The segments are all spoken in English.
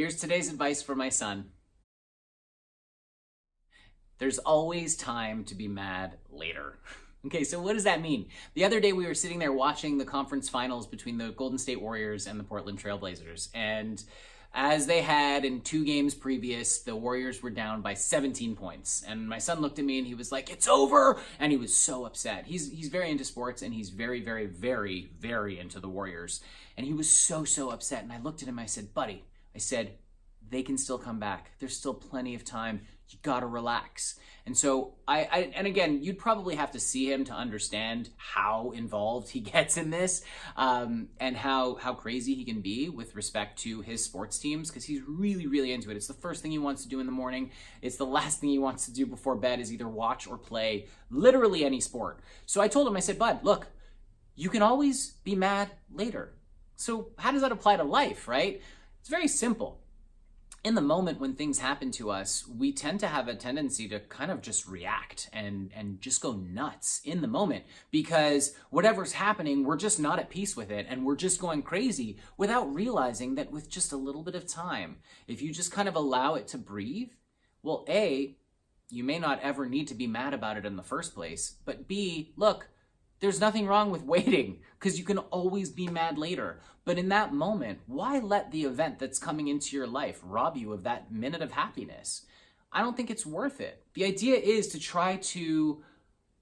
Here's today's advice for my son. There's always time to be mad later. Okay, so what does that mean? The other day we were sitting there watching the conference finals between the Golden State Warriors and the Portland Trailblazers. And as they had in 2 games previous, the Warriors were down by 17 points. And my son looked at me and he was like, "It's over!" And he was so upset. He's very into sports and he's very, very, very, very into the Warriors. And he was so upset. And I looked at him, I said, "Buddy," I said, "they can still come back. There's still plenty of time. You gotta relax." And so and again, you'd probably have to see him to understand how involved he gets in this, and how crazy he can be with respect to his sports teams, because he's really, really into it. It's the first thing he wants to do in the morning. It's the last thing he wants to do before bed is either watch or play literally any sport. So I told him, I said, "Bud, look, you can always be mad later." So how does that apply to life, right? It's very simple. In the moment when things happen to us, we tend to have a tendency to kind of just react and just go nuts in the moment, because whatever's happening, we're just not at peace with it and we're just going crazy without realizing that with just a little bit of time, if you just kind of allow it to breathe, well, A, you may not ever need to be mad about it in the first place, but B, look, there's nothing wrong with waiting, because you can always be mad later. But in that moment, why let the event that's coming into your life rob you of that minute of happiness? I don't think it's worth it. The idea is to try to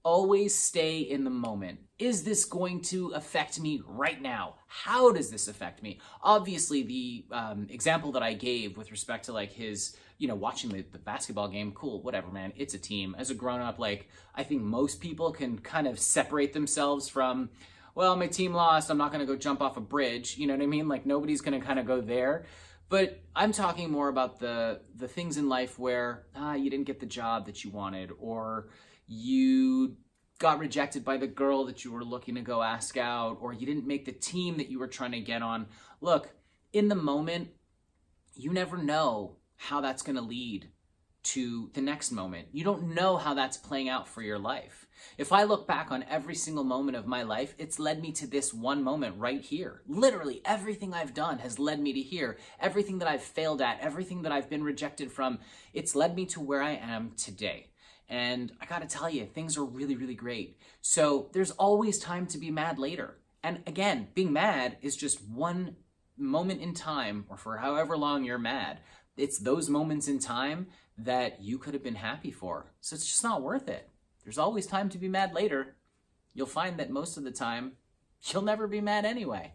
always stay in the moment. Is this going to affect me right now? How does this affect me? Obviously, the example that I gave with respect to like his, watching the basketball game, cool, whatever, man, it's a team. As a grown-up, I think most people can kind of separate themselves from, well, my team lost, I'm not going to go jump off a bridge, you know what I mean? Like, nobody's going to kind of go there. But I'm talking more about the things in life where you didn't get the job that you wanted, or you got rejected by the girl that you were looking to go ask out, or you didn't make the team that you were trying to get on. Look, in the moment, you never know how that's going to lead to the next moment. You don't know how that's playing out for your life. If I look back on every single moment of my life, it's led me to this one moment right here. Literally everything I've done has led me to here. Everything that I've failed at, everything that I've been rejected from, it's led me to where I am today. And I gotta tell you, things are really, really great. So there's always time to be mad later. And again, being mad is just one moment in time, or for however long you're mad. It's those moments in time that you could have been happy for. So it's just not worth it. There's always time to be mad later. You'll find that most of the time, you'll never be mad anyway.